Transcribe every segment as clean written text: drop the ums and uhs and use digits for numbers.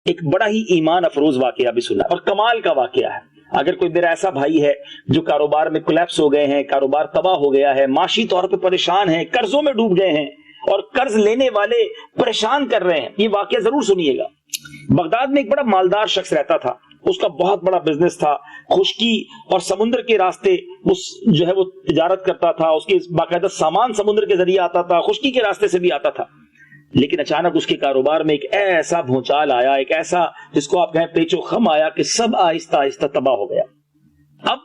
ایک بڑا ہی ایمان افروز واقعہ بھی سنا اور کمال کا واقعہ ہے. اگر کوئی میرا ایسا بھائی ہے جو کاروبار میں کولیپس ہو گئے ہیں، کاروبار تباہ ہو گیا ہے، معاشی طور پہ پریشان ہیں، قرضوں میں ڈوب گئے ہیں اور قرض لینے والے پریشان کر رہے ہیں، یہ واقعہ ضرور سنیے گا. بغداد میں ایک بڑا مالدار شخص رہتا تھا، اس کا بہت بڑا بزنس تھا، خشکی اور سمندر کے راستے جو ہے وہ تجارت کرتا تھا، اس کے باقاعدہ سامان سمندر کے ذریعے آتا تھا، خشکی کے راستے سے بھی آتا تھا. لیکن اچانک اس کے کاروبار میں ایک ایسا بھونچال آیا، ایک ایسا جس کو آپ کہیں پیچ و خم آیا کہ سب آہستہ آہستہ تباہ ہو گیا. اب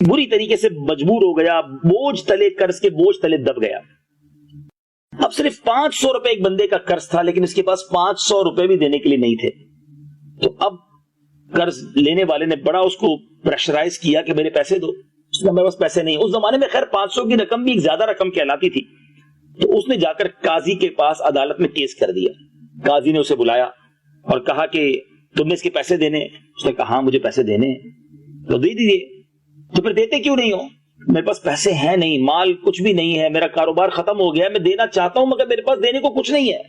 بری طریقے سے مجبور ہو گیا، بوجھ تلے، قرض کے بوجھ تلے دب گیا. اب صرف 500 روپے ایک بندے کا قرض تھا، لیکن اس کے پاس 500 روپے بھی دینے کے لیے نہیں تھے. تو اب قرض لینے والے نے بڑا اس کو پریشرائز کیا کہ میرے پیسے دو. اس نے میرے پاس پیسے نہیں. اس زمانے میں خیر 500 کی رقم بھی ایک زیادہ رقم کہلاتی تھی. تو اس نے جا کر قاضی کے پاس عدالت میں کیس کر دیا. قاضی نے اسے بلایا اور کہا کہ تم نے اس کے پیسے دینے؟ اس نے کہا ہاں مجھے پیسے دینے. تو دے دیجیے. تو پھر دیتے کیوں نہیں ہو؟ میرے پاس پیسے ہیں نہیں، مال کچھ بھی نہیں ہے، میرا کاروبار ختم ہو گیا، میں دینا چاہتا ہوں مگر میرے پاس دینے کو کچھ نہیں ہے.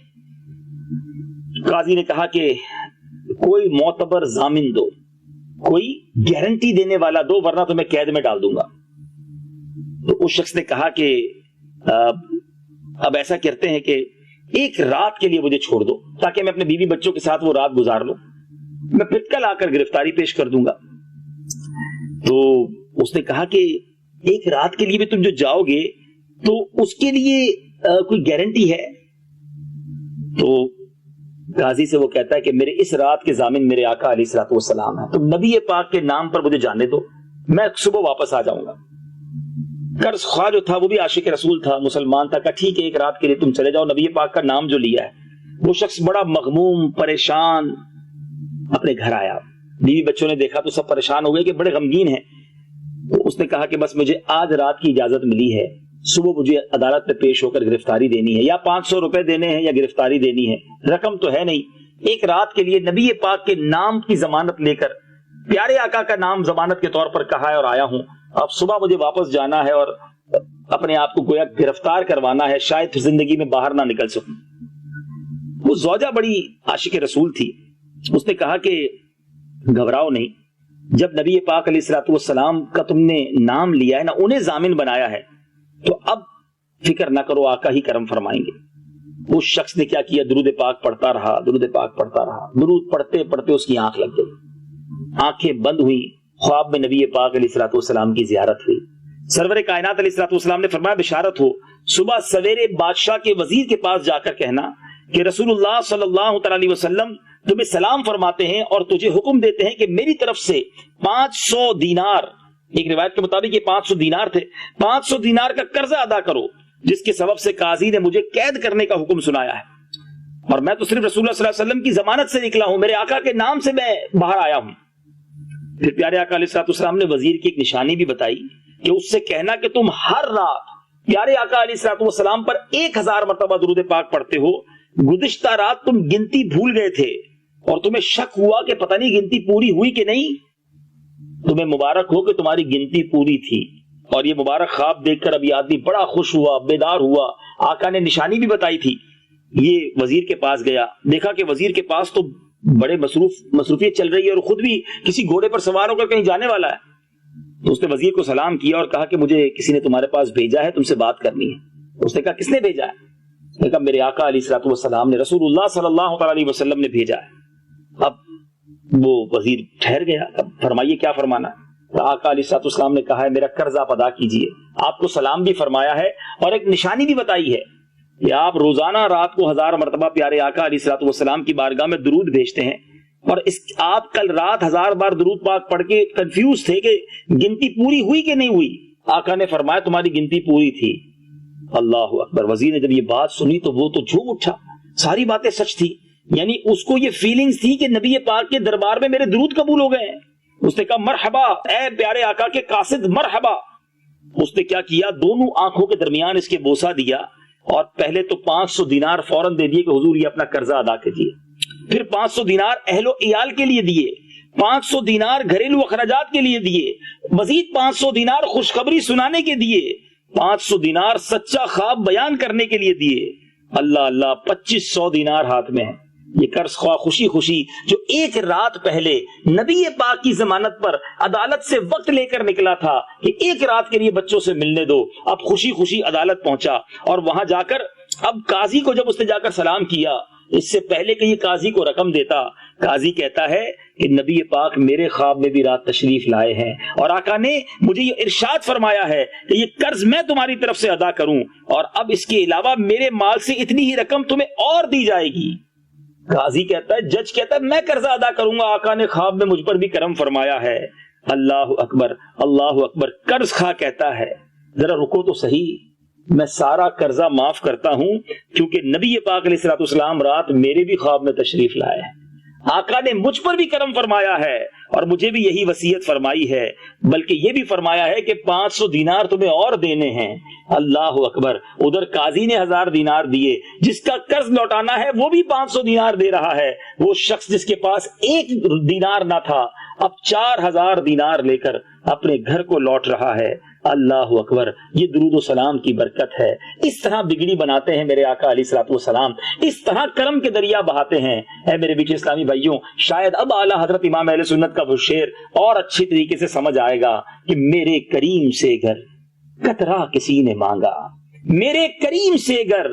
قاضی نے کہا کہ کوئی معتبر ضامن دو، کوئی گارنٹی دینے والا دو ورنہ تو میں قید میں ڈال دوں گا. تو اس شخص نے کہا کہ اب ایسا کرتے ہیں کہ ایک رات کے لیے مجھے چھوڑ دو تاکہ میں اپنے بیوی بچوں کے ساتھ وہ رات گزار لوں، میں پھر کل آ کر گرفتاری پیش کر دوں گا. تو اس نے کہا کہ ایک رات کے لیے بھی تم جو جاؤ گے تو اس کے لیے کوئی گارنٹی ہے؟ تو قاضی سے وہ کہتا ہے کہ میرے اس رات کے ضامن میرے آقا علیہ الصلوۃ والسلام ہیں، تم نبی پاک کے نام پر مجھے جانے دو، میں صبح واپس آ جاؤں گا. قرض خواہ جو تھا وہ بھی عاشق رسول تھا، مسلمان تھا، کہ ٹھیک ہے ایک رات کے لیے تم چلے جاؤ. نبی پاک کا نام جو لیا ہے، وہ شخص بڑا مغموم پریشان اپنے گھر آیا. بیوی بچوں نے دیکھا تو سب پریشان ہو گئے کہ بڑے غمگین ہیں. تو اس نے کہا کہ بس مجھے آج رات کی اجازت ملی ہے، صبح مجھے عدالت میں پیش ہو کر گرفتاری دینی ہے، یا 500 روپے دینے ہیں یا گرفتاری دینی ہے، رقم تو ہے نہیں. ایک رات کے لیے نبی پاک کے نام کی ضمانت لے کر، پیارے آقا کا نام ضمانت کے طور پر کہا ہے اور آیا ہوں. اب صبح مجھے واپس جانا ہے اور اپنے آپ کو گویا گرفتار کروانا ہے، شاید پھر زندگی میں باہر نہ نکل سکوں. وہ زوجہ بڑی عاشق رسول تھی. اس نے کہا کہ گھبراؤ نہیں، جب نبی پاک علیہ الصلوۃ والسلام کا تم نے نام لیا ہے نا، انہیں ضامن بنایا ہے، تو اب فکر نہ کرو، آقا ہی کرم فرمائیں گے. اس شخص نے کیا کیا؟ درود پاک پڑھتا رہا، درود پاک پڑھتا رہا. درود پڑھتے پڑھتے اس کی آنکھ لگ گئی، آنکھیں بند ہوئی. خواب میں نبی پاک علیہ الصلوۃ والسلام کی زیارت ہوئی. سرور کائنات علیہ الصلوۃ والسلام نے فرمایا بشارت ہو، صبح سویرے بادشاہ کے وزیر کے پاس جا کر کہنا کہ رسول اللہ صلی اللہ تعالی علیہ وسلم تمہیں سلام فرماتے ہیں اور تجھے حکم دیتے ہیں کہ میری طرف سے 500 دینار، ایک روایت کے مطابق یہ 500 دینار تھے، 500 دینار کا قرضہ ادا کرو، جس کے سبب سے قاضی نے مجھے قید کرنے کا حکم سنایا ہے، اور میں تو صرف رسول اللہ صلی اللہ علیہ وسلم کی ضمانت سے نکلا ہوں، میرے آقا کے نام سے میں باہر آیا ہوں. پھر پیارے آقا علیہ السلام نے وزیر کی ایک نشانی بھی بتائی کہ اس سے کہنا کہ تم ہر رات پیارے آقا علیہ السلام پر 1000 مرتبہ درود پاک پڑھتے ہو. گزشتہ رات تم گنتی بھول گئے تھے اور تمہیں شک ہوا کہ پتہ نہیں گنتی پوری ہوئی کہ نہیں. تمہیں مبارک ہو کہ تمہاری گنتی پوری تھی، اور یہ مبارک خواب دیکھ کر اب یہ آدمی بڑا خوش ہوا، بیدار ہوا. آقا نے نشانی بھی بتائی تھی. یہ وزیر کے پاس گیا، دیکھا کہ وزیر کے پاس تو بڑے مصروفیت چل رہی ہے اور خود بھی کسی گھوڑے پر سوار ہو کر کہیں جانے والا ہے. تو اس نے وزیر کو سلام کیا اور کہا کہ مجھے کسی نے تمہارے پاس بھیجا ہے، تم سے بات کرنی ہے. اس نے کہا کس نے بھیجا ہے؟ اس نے کہا میرے آقا علیہ الصلوۃ والسلام نے، رسول اللہ صلی اللہ علیہ وسلم نے بھیجا ہے. اب وہ وزیر ٹھہر گیا. اب فرمائیے کیا فرمانا. آقا علیہ الصلوۃ والسلام نے کہا ہے میرا قرض آپ ادا کیجئے. آپ کو سلام بھی فرمایا ہے اور ایک نشانی بھی بتائی ہے کہ آپ روزانہ رات کو 1000 مرتبہ پیارے آقا علیہ الصلوۃ والسلام کی بارگاہ میں درود بھیجتے ہیں، اور آپ کل رات 1000 بار درود پاک پڑھ کے کنفیوز تھے کہ گنتی پوری ہوئی کہ نہیں ہوئی. آقا نے فرمایا تمہاری گنتی پوری تھی. اللہ اکبر. وزیر نے جب یہ بات سنی تو وہ تو جھوم اٹھا، ساری باتیں سچ تھی. یعنی اس کو یہ فیلنگز تھی کہ نبی پاک کے دربار میں میرے درود قبول ہو گئے ہیں. اس نے کہا مرحبا اے پیارے آقا کے قاصد، مرحبا. اس نے کیا کیا؟ دونوں آنکھوں کے درمیان اس کے بوسہ دیا اور پہلے تو 500 دینار فوراً دے دیے کہ حضور یہ اپنا قرضہ ادا کیجیے. پھر 500 دینار اہل و عیال کے لیے دیے، 500 دینار گھریلو اخراجات کے لیے دیے، مزید 500 دینار خوشخبری سنانے کے دیے، 500 دینار سچا خواب بیان کرنے کے لیے دیے. اللہ اللہ، 2500 دینار ہاتھ میں ہے. یہ قرض خواہ خوشی خوشی جو ایک رات پہلے نبی پاک کی ضمانت پر عدالت سے وقت لے کر نکلا تھا کہ ایک رات کے لیے بچوں سے ملنے دو، اب خوشی خوشی عدالت پہنچا، اور وہاں جا کر اب قاضی کو جب اس نے جا کر سلام کیا، اس سے پہلے کہ یہ قاضی کو رقم دیتا، قاضی کہتا ہے کہ نبی پاک میرے خواب میں بھی رات تشریف لائے ہیں اور آقا نے مجھے یہ ارشاد فرمایا ہے کہ یہ قرض میں تمہاری طرف سے ادا کروں، اور اب اس کے علاوہ میرے مال سے اتنی ہی رقم تمہیں اور دی جائے گی۔ قاضی کہتا ہے، جج کہتا ہے میں قرضہ ادا کروں گا، آقا نے خواب میں مجھ پر بھی کرم فرمایا ہے۔ اللہ اکبر، اللہ اکبر۔ قرض خواہ کہتا ہے ذرا رکو تو صحیح، میں سارا قرضہ معاف کرتا ہوں کیونکہ نبی پاک علیہ الصلوۃ والسلام رات میرے بھی خواب میں تشریف لائے ہیں، آقا نے مجھ پر بھی کرم فرمایا ہے اور مجھے بھی یہی وصیت فرمائی ہے، بلکہ یہ بھی فرمایا ہے کہ 500 دینار تمہیں اور دینے ہیں۔ اللہ اکبر۔ ادھر قاضی نے 1000 دینار دیے، جس کا قرض لوٹانا ہے وہ بھی 500 دینار دے رہا ہے، وہ شخص جس کے پاس 1 دینار نہ تھا اب 4000 دینار لے کر اپنے گھر کو لوٹ رہا ہے۔ اللہ اکبر۔ یہ درود و سلام کی برکت ہے، اس طرح بگڑی بناتے ہیں میرے آقا علیہ الصلوۃ والسلام، اس طرح کرم کے دریا بہاتے ہیں۔ اے میرے بیٹے اسلامی بھائیوں، شاید اب اعلیٰ حضرت امام اہل سنت کا وہ شعر اور اچھی طریقے سے سمجھ آئے گا کہ میرے کریم سے گر قطرہ کسی نے مانگا، میرے کریم سے گر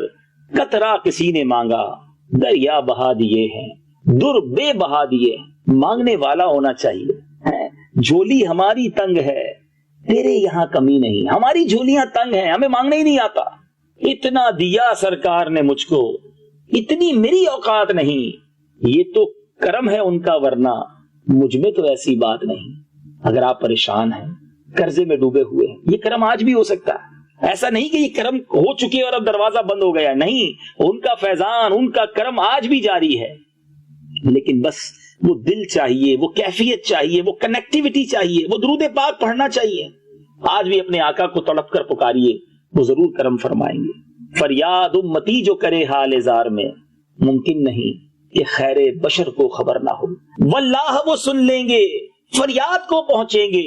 قطرہ کسی نے مانگا، دریا بہا دیے ہیں در بے بہا دیے۔ مانگنے والا ہونا چاہیے۔ جھولی ہماری تنگ ہے، تیرے یہاں کمی نہیں، ہماری جھولیاں تنگ ہیں، ہمیں مانگنے ہی نہیں آتا۔ اتنا دیا سرکار نے مجھ کو، اتنی میری اوقات نہیں، یہ تو کرم ہے ان کا، ورنہ مجھ میں تو ایسی بات نہیں۔ اگر آپ پریشان ہیں، قرضے میں ڈوبے ہوئے ہیں، یہ کرم آج بھی ہو سکتا ہے۔ ایسا نہیں کہ یہ کرم ہو چکے اور اب دروازہ بند ہو گیا، نہیں، ان کا فیضان، ان کا کرم آج بھی جاری ہے، لیکن بس وہ دل چاہیے، وہ کیفیت چاہیے، وہ کنیکٹیوٹی چاہیے، وہ درود پاک پڑھنا چاہیے۔ آج بھی اپنے آقا کو تڑپ کر پکاریے، وہ ضرور کرم فرمائیں گے۔ فریاد امتی جو کرے حال زار میں، ممکن نہیں کہ خیر بشر کو خبر نہ ہو، واللہ وہ سن لیں گے، فریاد کو پہنچیں گے،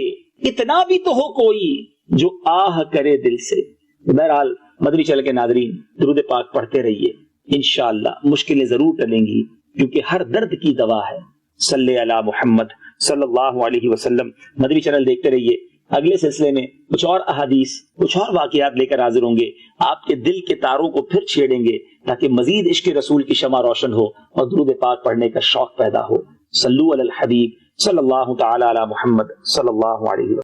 اتنا بھی تو ہو کوئی جو آہ کرے دل سے۔ بہرحال مدنی چینل کے ناظرین، درود پاک پڑھتے رہیے، انشاءاللہ مشکلیں ضرور ٹلیں گی، کیونکہ ہر درد کی دوا ہے۔ صلی علی محمد صلی اللہ علیہ وسلم۔ مدنی چینل دیکھتے رہیے، اگلے سلسلے میں کچھ اور احادیث، کچھ اور واقعات لے کر حاضر ہوں گے، آپ کے دل کے تاروں کو پھر چھیڑیں گے تاکہ مزید عشق رسول کی شمع روشن ہو اور درود پاک پڑھنے کا شوق پیدا ہو۔ صلو علی الحبیب صلی اللہ تعالی علی محمد صلی اللہ علیہ وسلم۔